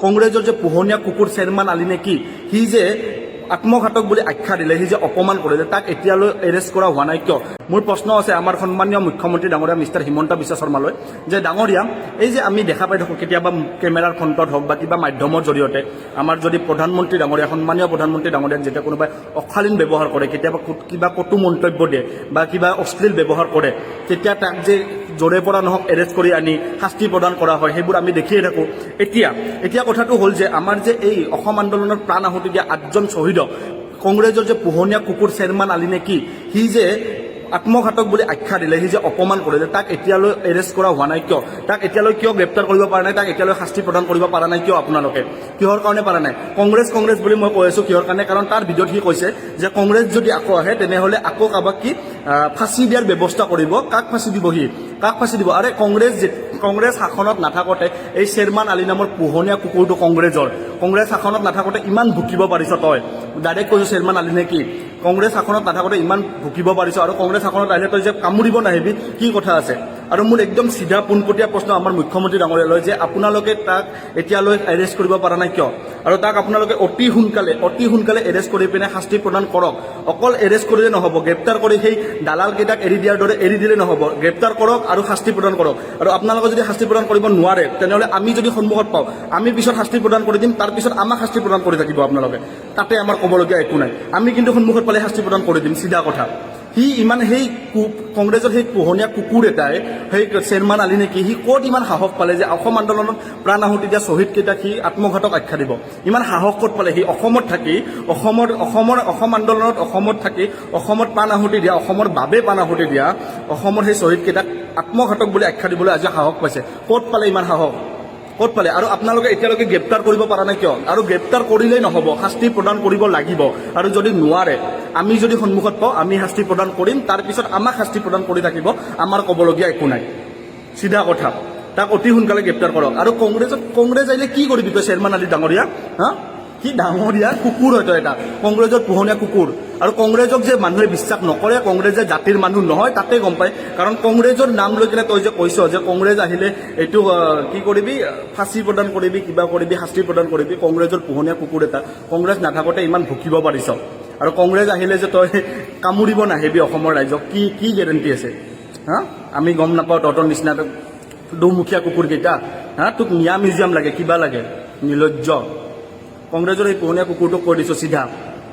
কংগ্ৰেছৰ যে পোহনীয়া কুকুৰ চেয়াৰমেন আলী নেকি সি যে আত্মঘাতক বুলি আখ্যা দিলে, সি যে অপমান কৰিলে, তাক এতিয়ালৈ এৰেষ্ট কৰা হোৱা নাই কিয়? মোৰ প্ৰশ্ন আছে আমাৰ সন্মানীয় মুখ্যমন্ত্ৰী ডাঙৰীয়া মিষ্টাৰ হিমন্ত বিশ্ব শৰ্মালৈ যে ডাঙৰীয়া, এই যে আমি দেখা পাই থাকোঁ কেতিয়াবা কেমেৰাৰ ফ্ৰণ্টত হওক বা কিবা মাধ্যমৰ জৰিয়তে আমাৰ যদি প্ৰধানমন্ত্ৰী ডাঙৰীয়া, সন্মানীয় প্ৰধানমন্ত্ৰী ডাঙৰীয়াক যেতিয়া কোনোবাই অশালীন ব্যৱহাৰ কৰে, কেতিয়াবা কিবা কটু মন্তব্য দিয়ে বা কিবা অশ্লীল ব্যৱহাৰ কৰে, তেতিয়া তাক যে জোৰে পৰা নহওক এৰেষ্ট কৰি আনি শাস্তি প্ৰদান কৰা হয়, সেইবোৰ আমি দেখিয়ে থাকোঁ। এতিয়া কথাটো হ'ল যে আমাৰ যে এই অসম আন্দোলনৰ প্ৰাণ আহুতি দিয়া 8জন শ্বহীদক কংগ্ৰেছৰ যে পোহনীয়া কুকুৰ চেয়াৰমেন আলী নেকি সি যে আত্মঘাতক বুলি আখ্যা দিলে, সি যে অপমান কৰিলে, তাক এতিয়ালৈ এৰেষ্ট কৰা হোৱা নাই কিয়? তাক এতিয়ালৈ কিয় গ্ৰেপ্তাৰ কৰিব পৰা নাই? তাক এতিয়ালৈ শাস্তি প্ৰদান কৰিব পৰা নাই কিয়? আপোনালোকে কিহৰ কাৰণে পৰা নাই? কংগ্ৰেছ বুলি মই কৈ আছোঁ কিহৰ কাৰণে? কাৰণ তাৰ ভিডিঅ'ত সি কৈছে যে কংগ্ৰেছ যদি আকৌ আহে তেনেহ'লে আকৌ কাৰোবাক কি ফাঁচি দিয়াৰ ব্যৱস্থা কৰিব। কাক ফাঁচি দিব? কাক ফাঁচি দিব? আৰে কংগ্ৰেছ শাসনত নাথাকোঁতে এই চেয়াৰমেন আলী নামৰ পোহনীয়া কুকুৰটো কংগ্ৰেছ শাসনত নাথাকোঁতে ইমান ভুকিব পাৰিছ তই? ডাইৰেক্ট কৈছোঁ চেয়াৰমেন আলী নে কি? কংগ্ৰেছ শাসনত নাথাকোঁতে ইমান ভুকিব পাৰিছ আৰু কংগ্ৰেছ শাসনত আহিলে তই যে কামুৰিব নাহিবি, কি কথা আছে? আৰু মোৰ একদম চিধা পোনপটীয়া প্ৰশ্ন আমাৰ মুখ্যমন্ত্ৰী ডাঙৰীয়ালৈ যে আপোনালোকে তাক এতিয়ালৈ এৰেষ্ট কৰিব পৰা নাই কিয়? আৰু তাক আপোনালোকে অতি সোনকালে এৰেষ্ট কৰি পিনে শাস্তি প্ৰদান কৰক। অকল এৰেষ্ট কৰিলে নহ'ব, গ্ৰেপ্তাৰ কৰি সেই দালালকেইটাক এৰি দিয়াৰ দৰে এৰি দিলে নহ'ব, গ্ৰেপ্তাৰ কৰক আৰু শাস্তি প্ৰদান কৰক। আৰু আপোনালোকে যদি শাস্তি প্ৰদান কৰিব নোৱাৰে তেনেহ'লে আমি যদি সন্মুখত পাওঁ আমি পিছত শাস্তি প্ৰদান কৰি দিম, তাৰপিছত আমাক শাস্তি প্ৰদান কৰি থাকিব আপোনালোকে, তাতে আমাৰ ক'বলগীয়া একো নাই। আমি কিন্তু সন্মুখত পালে শাস্তি প্ৰদান কৰি দিম, চিধা কথা। সি ইমান সেই কংগ্ৰেছৰ সেই পোহনীয়া কুকুৰ এটাই, সেই চেয়াৰমেন আলী নেকি, সি ক'ত ইমান সাহস পালে যে অসম আন্দোলনত প্ৰাণ আহুতি দিয়া শ্বহীদকেইটাক সি আত্মঘাতক আখ্যা দিব? ইমান সাহস ক'ত পালে সি? অসমত থাকি অসম আন্দোলনত অসমত থাকি অসমত প্ৰাণ আহুতি দিয়া, অসমৰ বাবে প্ৰাণ আহুতি দিয়া অসমৰ সেই শ্বহীদকেইটাক আত্মঘাতক বুলি আখ্যা দিবলৈ আজি সাহস পাইছে? ক'ত পালে ইমান সাহস? ক'ত পালে? আৰু আপোনালোকে এতিয়ালৈকে গ্ৰেপ্তাৰ কৰিব পৰা নাই কিয়? আৰু গ্ৰেপ্তাৰ কৰিলেই নহ'ব, শাস্তি প্ৰদান কৰিব লাগিব। আৰু যদি নোৱাৰে, আমি যদি সন্মুখত পাওঁ আমি শাস্তি প্ৰদান কৰিম, তাৰপিছত আমাক শাস্তি প্ৰদান কৰি থাকিব, আমাৰ ক'বলগীয়া একো নাই, চিধা কথা। তাক অতি সোনকালে গ্ৰেপ্তাৰ কৰক। আৰু কংগ্ৰেছ আহিলে কি কৰিবি তই চেয়াৰমেন আলী ডাঙৰীয়া? কি ডাঙৰীয়া কুকুৰ হয়তো এটা, কংগ্ৰেছৰ পোহনীয়া কুকুৰ। আৰু কংগ্ৰেছক যে মানুহে বিশ্বাস নকৰে, কংগ্ৰেছ যে জাতিৰ মানুহ নহয়, তাতে গম পায়। কাৰণ কংগ্ৰেছৰ নাম লৈ কিনে তই যে কৈছ যে কংগ্ৰেছ আহিলে এইটো কি কৰিবি, ফাঁচি প্ৰদান কৰিবি, কিবা কৰিবি, শাস্তি প্ৰদান কৰিবি, কংগ্ৰেছৰ পোহনীয়া কুকুৰ এটা। কংগ্ৰেছ নাথাকোঁতে ইমান ভুকিব পাৰিছ, আৰু কংগ্ৰেছ আহিলে যে তই কামুৰিব নাহিবি অসমৰ ৰাইজক, কি গেৰেণ্টি আছে? আমি গম নাপাওঁ তহঁতৰ নিচিনা দুমুখীয়া কুকুৰকেইটা? তোক মিয়া মিউজিয়াম লাগে, কিবা লাগে, নিৰ্লজ্জ। কংগ্ৰেছৰ এই পোহনীয়া কুকুৰটোক কৈ দিছোঁ চিধা,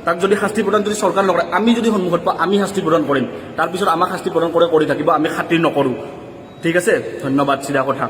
তাক যদি শাস্তি প্ৰদান যদি চৰকাৰ নকৰে, আমি যদি সন্মুখত পাওঁ আমি শাস্তি প্ৰদান কৰিম, তাৰপিছত আমাক শাস্তি প্ৰদান কৰি থাকিব, আমি খাতিৰ নকৰোঁ। ঠিক আছে, ধন্যবাদ, চিধা কথা।